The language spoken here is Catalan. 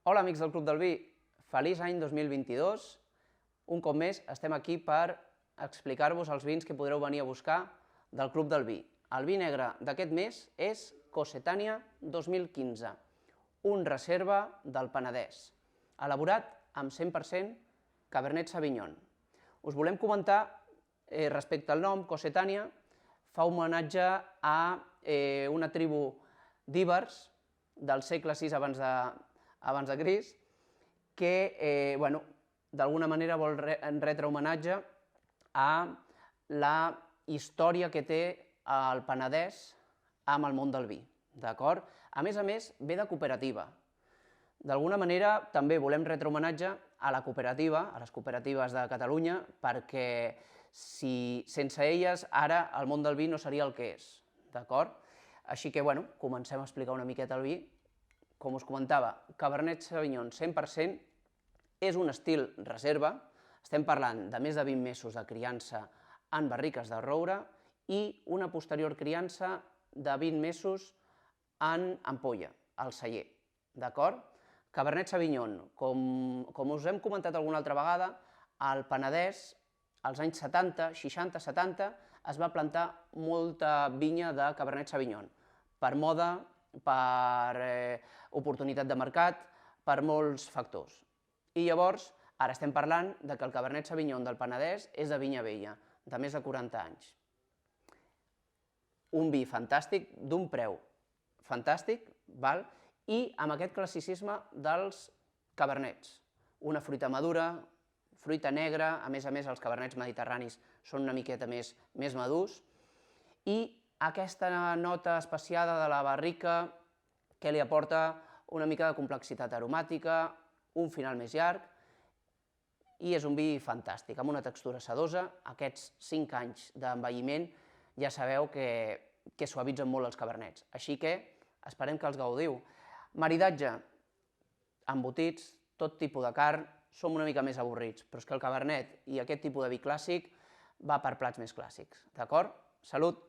Hola, amics del Club del Vi. Feliç any 2022. Un cop més estem aquí per explicar-vos els vins que podreu venir a buscar del Club del Vi. El vi negre d'aquest mes és Cossetània 2015, un reserva del Penedès, elaborat amb 100% Cabernet Sauvignon. Us volem comentar, respecte al nom, Cossetània fa homenatge a una tribu d'íbers del segle VI abans de Crist, que d'alguna manera vol retre homenatge a la història que té el Penedès amb el món del vi. D'acord? A més, ve de cooperativa. D'alguna manera també volem retre homenatge a la cooperativa, a les cooperatives de Catalunya, perquè sense elles ara el món del vi no seria el que és. D'acord? Així que, comencem a explicar una miqueta el vi. Com us comentava, Cabernet Sauvignon 100%, és un estil reserva, estem parlant de més de 20 mesos de criança en barriques de roure i una posterior criança de 20 mesos en ampolla, al celler. D'acord? Cabernet Sauvignon, com us hem comentat alguna altra vegada, al Penedès, als anys 70, 60, 70, es va plantar molta vinya de Cabernet Sauvignon, per moda, per oportunitat de mercat, per molts factors. I llavors, ara estem parlant que el Cabernet Sauvignon del Penedès és de vinya vella, de més de 40 anys. Un vi fantàstic, d'un preu fantàstic, i amb aquest classicisme dels cabernets. Una fruita madura, fruita negra, a més els cabernets mediterranis són una miqueta més madurs, i aquesta nota especiada de la barrica que li aporta una mica de complexitat aromàtica, un final més llarg, i és un vi fantàstic, amb una textura sedosa. Aquests 5 anys d'envelliment ja sabeu que suavitzen molt els cabernets, així que esperem que els gaudiu. Maridatge, embotits, tot tipus de carn, som una mica més avorrits, però és que el cabernet i aquest tipus de vi clàssic va per plats més clàssics, d'acord? Salut!